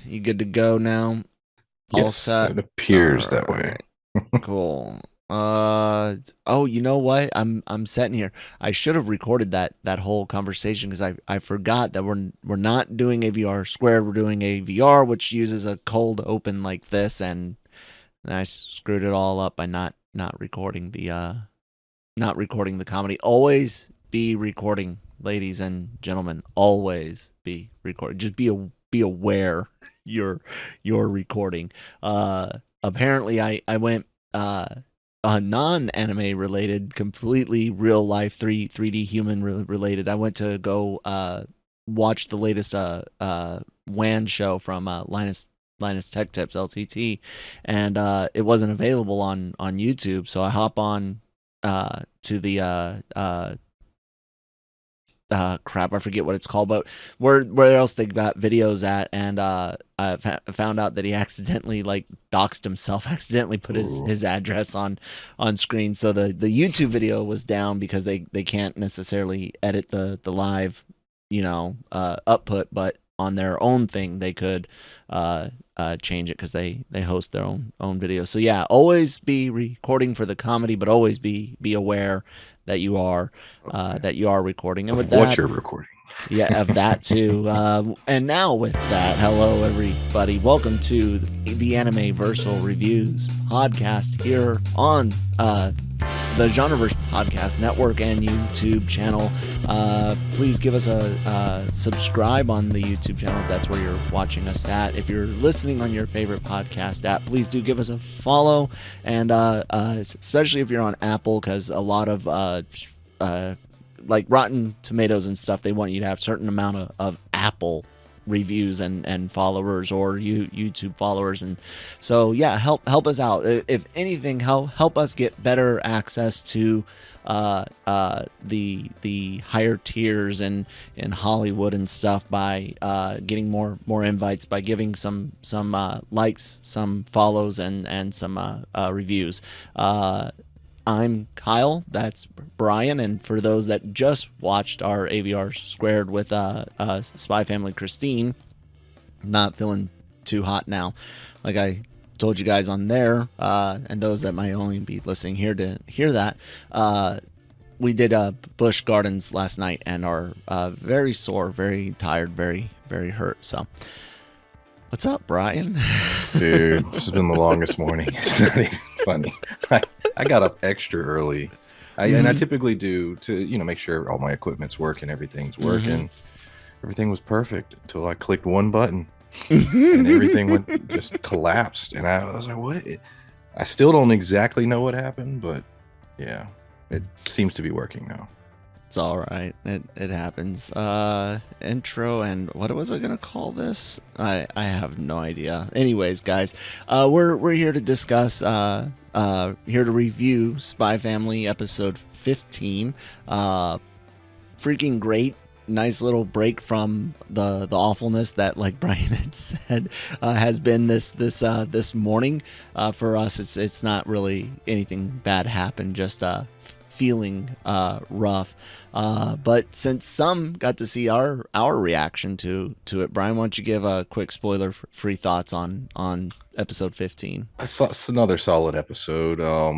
You good to go now? All Yes, set? it All appears that way. right. Cool. Oh, you know what? I'm sitting here. I should have recorded that whole conversation because I forgot that we're not doing AVR squared. We're doing AVR, which uses a cold open like this, and I screwed it all up by not recording the comedy. Always be recording, ladies and gentlemen. Always be recording. Just be aware you're you're recording. Uh, Apparently, I went non-anime related, completely real life 3D human related. I went to go watch the latest WAN show from Linus Tech Tips LTT, and it wasn't available on YouTube. So I hop on to the crap, I forget what it's called, but where else they got videos at, and I found out that he accidentally like doxed himself, accidentally put Ooh. his address on screen. So the YouTube video was down because they can't necessarily edit the live, output, but on their own thing they could change it because they host their own videos. So yeah, always be recording for the comedy, but always be aware that you are Okay. recording. And with Of what that, you're recording. yeah, of that too. And now with that, hello everybody. Welcome to the Anime Versal Reviews podcast here on the Genreverse Podcast Network and YouTube channel. Please give us a subscribe on the YouTube channel if that's where you're watching us at. If you're listening on your favorite podcast app, please do give us a follow, and especially if you're on Apple, because a lot of like Rotten Tomatoes and stuff, they want you to have a certain amount of Apple reviews and followers, or YouTube followers. And so yeah, help us out. If anything, help us get better access to the higher tiers in Hollywood and stuff by getting more invites, by giving some likes, some follows, and some reviews. I'm Kyle. That's Brian. And for those that just watched our AVR squared with Spy Family Christine, not feeling too hot now, like I told you guys on there, and those that might only be listening here to hear that. We did Busch Gardens last night and are very sore, very tired, very hurt. So, what's up, Brian? Dude, this has been the longest morning. It's not even funny. I, I got up extra early. And I Mm-hmm. typically do to, make sure all my equipment's working, everything's Mm-hmm. working. Everything was perfect until I clicked one button and everything went just collapsed. And I was like, what? I still don't exactly know what happened, but yeah, it seems to be working now. It's all right. It happens. Intro, and what was I gonna call this? I have no idea. Anyways, guys, we're here to discuss here to review Spy Family episode 15. Freaking great. Nice little break from the awfulness that, like Brian had said, has been this morning. For us, it's not really anything bad happened, just feeling rough. But since some got to see our reaction to it, Brian, why don't you give a quick spoiler free thoughts on episode 15? It's another solid episode. A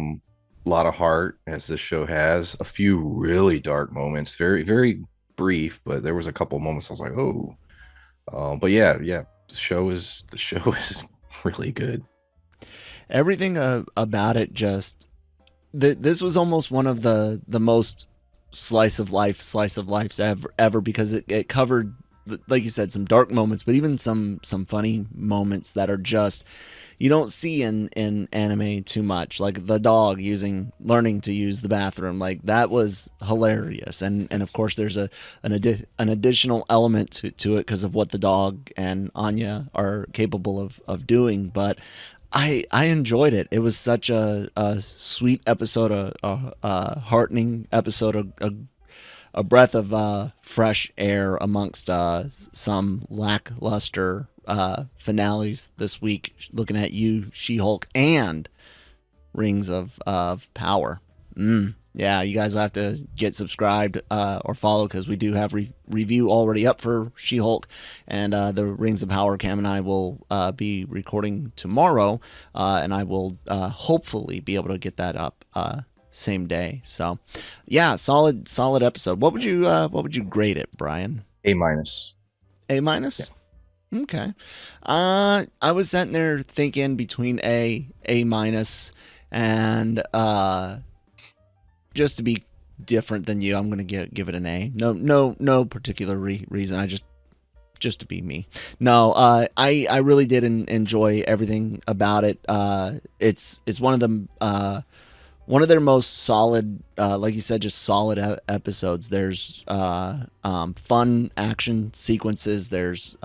lot of heart, as this show has. A few really dark moments, very, very brief, but there was a couple moments I was like, oh. But yeah, the show is really good. Everything about it just this was almost one of the most slice of life ever, because it covered, like you said, some dark moments, but even some funny moments that are just, you don't see in anime too much, like the dog learning to use the bathroom. Like, that was hilarious. And of course there's an additional element to it because of what the dog and Anya are capable of doing. But I enjoyed it. It was such a sweet episode, a heartening episode, a breath of fresh air amongst some lackluster finales this week. Looking at you, She-Hulk, and Rings of Power. Yeah, you guys have to get subscribed or follow because we do have review already up for She-Hulk, and the Rings of Power. Cam and I will be recording tomorrow, and I will hopefully be able to get that up same day. So, yeah, solid episode. What would you grade it, Brian? A minus. A Yeah. minus. Okay. I was sitting there thinking between A minus, and just to be different than you, I'm gonna give it an A. No particular reason. I just to be me. No, I really did enjoy everything about it. It's one of them. One of their most solid, like you said, just solid episodes. There's fun action sequences. There's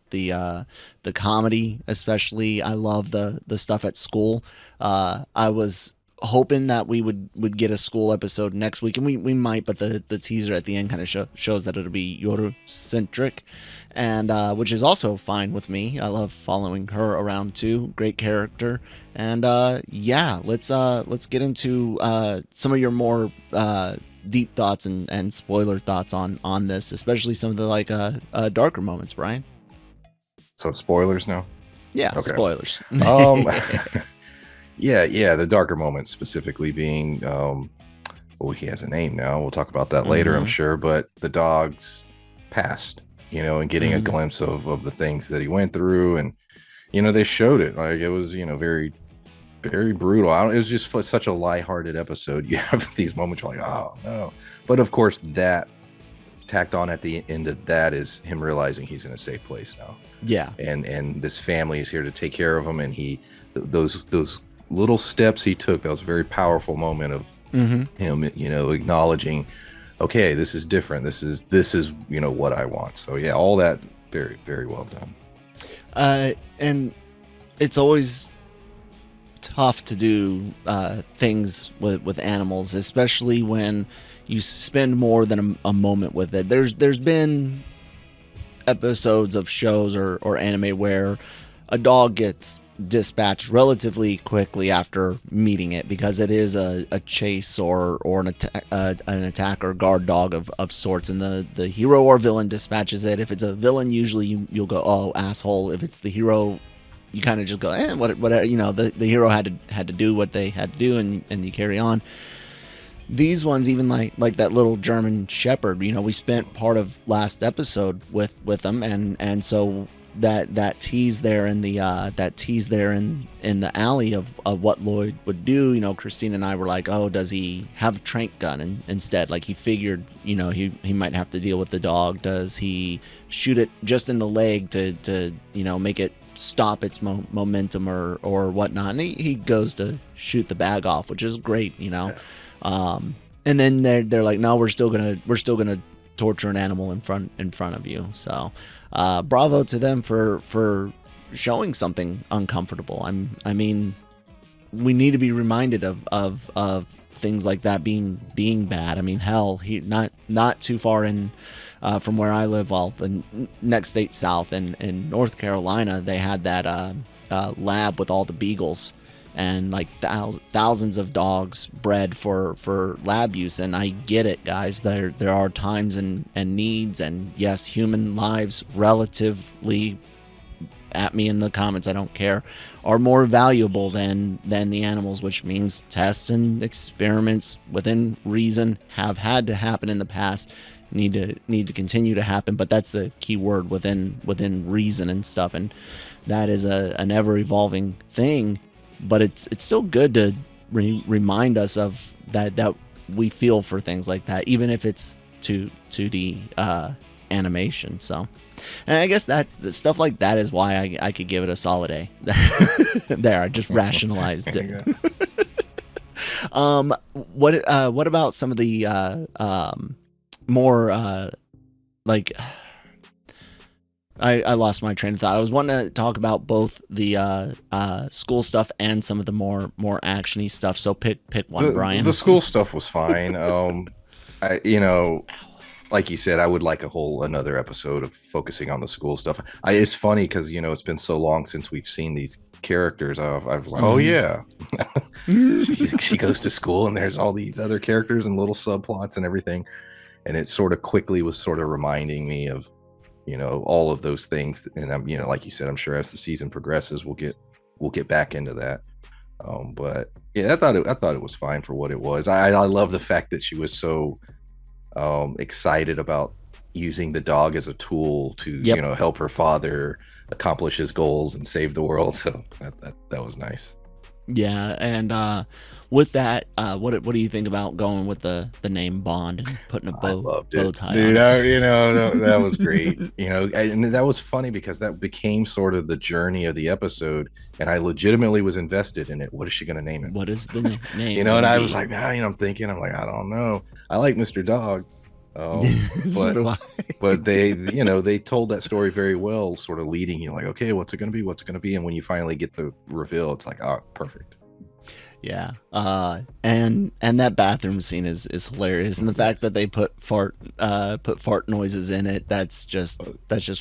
the comedy, especially. I love the stuff at school. I was hoping that we would get a school episode next week, and we might, but the teaser at the end kind of shows that it'll be Yoru centric, and which is also fine with me. I love following her around too. Great character, and yeah, let's get into some of your more deep thoughts and spoiler thoughts on this, especially some of the like darker moments, Brian. So spoilers now. Yeah, Okay. spoilers. Yeah, the darker moments specifically being oh, he has a name now. We'll talk about that later, I'm sure. But the dog's past, and getting a glimpse of the things that he went through, and they showed it. Like, it was, very, very brutal. It was just such a lighthearted episode. You have these moments you're like, oh no. But of course, that tacked on at the end of that is him realizing he's in a safe place now. Yeah. And this family is here to take care of him, and those little steps he took, that was a very powerful moment of him, acknowledging, okay, this is different. This is what I want. So yeah, all that very, very well done. And it's always tough to do things with animals, especially when you spend more than a moment with it. There's been episodes of shows or anime where a dog gets dispatched relatively quickly after meeting it because it is a chase or an attack or guard dog of sorts, and the hero or villain dispatches it. If it's a villain, usually you'll go, oh, asshole. If it's the hero, you kind of just go, whatever. The hero had to do what they had to do, and you carry on. These ones, even like that little German Shepherd, we spent part of last episode with them, and so that tease there in the in the alley of what Lloyd would do. Christine and I were like, oh, does he have a trank gun instead? Like, he figured, he might have to deal with the dog. Does he shoot it just in the leg to make it stop its momentum or whatnot? And he goes to shoot the bag off, which is great, Yeah. And then they're like, no, we're still gonna torture an animal in front of you. So bravo to them for showing something uncomfortable. I mean, we need to be reminded of things like that being bad. I mean, hell, he not too far in from where I live, well, the next state south in North Carolina, they had that lab with all the beagles, and like thousands of dogs bred for lab use. And I get it, guys. There are times and needs, and yes, human lives, relatively, at me in the comments, I don't care, are more valuable than the animals, which means tests and experiments within reason have had to happen in the past, need to continue to happen. But that's the key word, within reason and stuff, and that is an ever evolving thing. But it's still good to remind us of that we feel for things like that, even if it's 2D animation. So, and I guess that stuff like that is why I could give it a solid A. There, I just rationalized it. What about some of the more like, I lost my train of thought. I was wanting to talk about both the school stuff and some of the more actiony stuff. So pick one, Brian. The school stuff was fine. like you said, I would like another episode of focusing on the school stuff. It's funny because it's been so long since we've seen these characters. I was like, oh yeah, she goes to school and there's all these other characters and little subplots and everything, and it sort of quickly was sort of reminding me of all of those things. And I'm like you said, I'm sure as the season progresses, we'll get back into that. But yeah, I thought it was fine for what it was. I love the fact that she was so excited about using the dog as a tool to help her father accomplish his goals and save the world. So that was nice. Yeah, and with that, what do you think about going with the name Bond and putting a bow tie Dude, on it? That was great. And that was funny because that became sort of the journey of the episode, and I legitimately was invested in it. What is she going to name it? What is the name? And I was like, I'm thinking, I'm like, I don't know. I like Mr. Dog. So but they told that story very well, sort of leading you like, okay, what's it going to be? What's it going to be? And when you finally get the reveal, it's like, oh, perfect. Yeah. And that bathroom scene is hilarious, and the fact that they put fart noises in it, that's just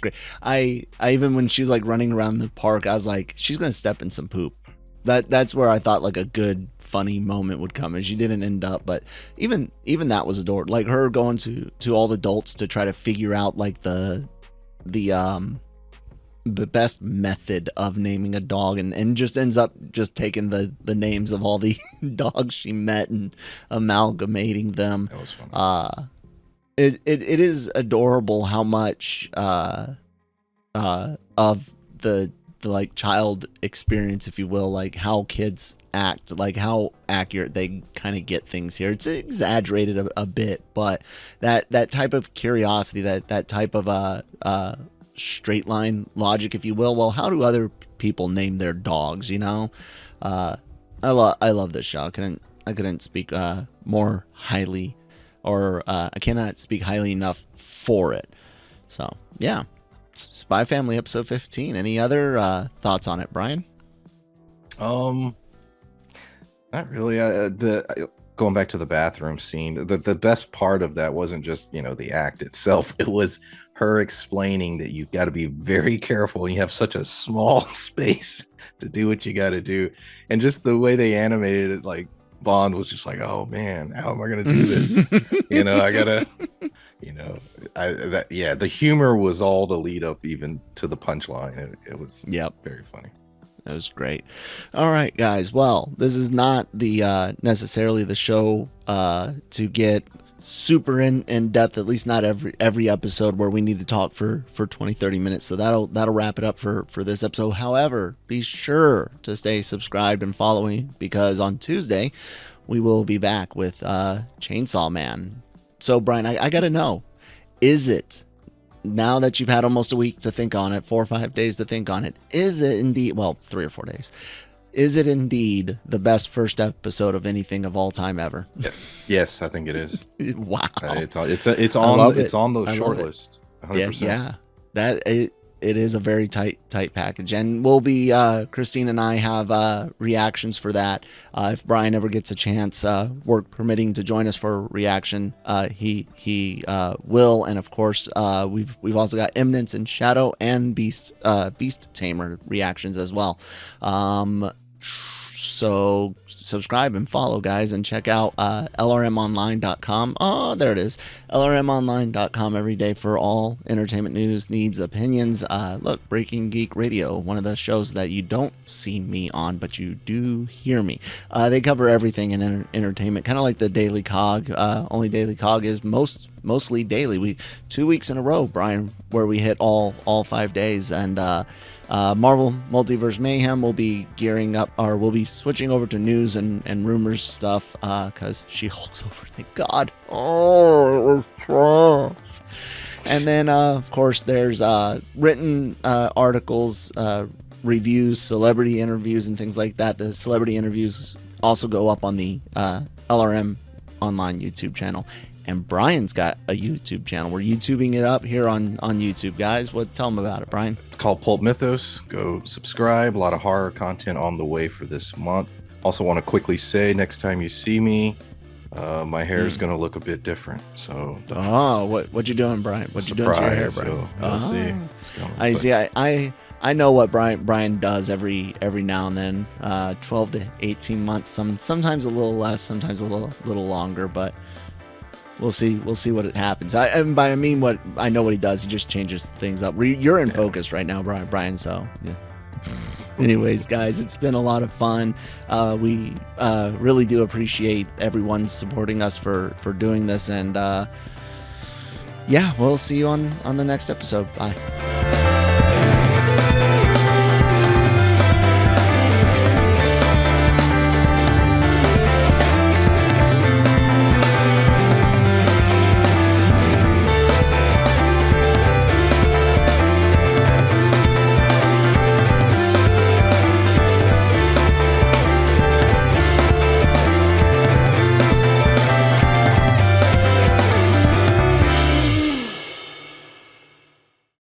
great. I even when she's like running around the park, I was like, she's gonna step in some poop. That's where I thought like a good funny moment would come, and she didn't end up, but even that was adored. Like her going to all the adults to try to figure out like the best method of naming a dog, and just ends up just taking the names of all the dogs she met and amalgamating them. That was funny. It is adorable how much of the like child experience, if you will, like how kids act, like how accurate they kind of get things here. It's exaggerated a bit, but that type of curiosity, that type of straight line logic, if you will. Well, how do other people name their dogs? I love this show. I couldn't speak more highly, or I cannot speak highly enough for it. So yeah, Spy Family episode 15. Any other thoughts on it, Brian? Not really. Going back to the bathroom scene, the best part of that wasn't just the act itself. It was her explaining that you've got to be very careful and you have such a small space to do what you got to do, and just the way they animated it, like Bond was just like, oh man, how am I gonna do this? I gotta the humor was all the lead up even to the punchline. It was very funny. That was great. All right, guys. Well, this is not the necessarily the show to get super in depth, at least not every episode where we need to talk for 20-30 minutes. So that'll wrap it up for this episode. However, be sure to stay subscribed and following, because on Tuesday we will be back with Chainsaw Man. So Brian, I gotta know, is it, now that you've had almost a week to think on it, 4 or 5 days to think on it, is it indeed, well, 3 or 4 days, is it indeed the best first episode of anything of all time ever? Yes, I think it is. Wow. It's on the short list. 100%. Yeah. That it is a very tight package, and we'll be Christine and I have reactions for that. If Brian ever gets a chance, work permitting, to join us for a reaction, he will. And of course, we've also got Eminence and Shadow and Beast Tamer reactions as well. So subscribe and follow, guys, and check out lrmonline.com. Oh, there it is. lrmonline.com every day for all entertainment news, needs, opinions. Look, Breaking Geek Radio, one of the shows that you don't see me on, but you do hear me. They cover everything in entertainment, kind of like the Daily Cog. Only Daily Cog is mostly daily. 2 weeks in a row, Brian, where we hit all 5 days, and Marvel Multiverse Mayhem will be gearing up, or we'll be switching over to news and rumors stuff, because She-Hulk's over, thank God. Oh, it was trash. And then, of course, there's written articles, reviews, celebrity interviews, and things like that. The celebrity interviews also go up on the LRM Online YouTube channel. And Brian's got a YouTube channel. We're YouTubing it up here on YouTube, guys. Tell them about it, Brian. It's called PulpMythos. Go subscribe. A lot of horror content on the way for this month. Also want to quickly say, next time you see me, My hair is gonna look a bit different. So Oh, what you doing, Brian? What you doing to your hair, Brian? You'll see. I see. I know what Brian does every now and then. 12 to 18 months. Sometimes a little less, sometimes a little longer, but we'll see what it happens. And by I mean what I know what he does. He just changes things up. You're in focus right now, Brian. So yeah. Anyways, guys, it's been a lot of fun. We really do appreciate everyone supporting us for doing this, and yeah, we'll see you on the next episode. Bye.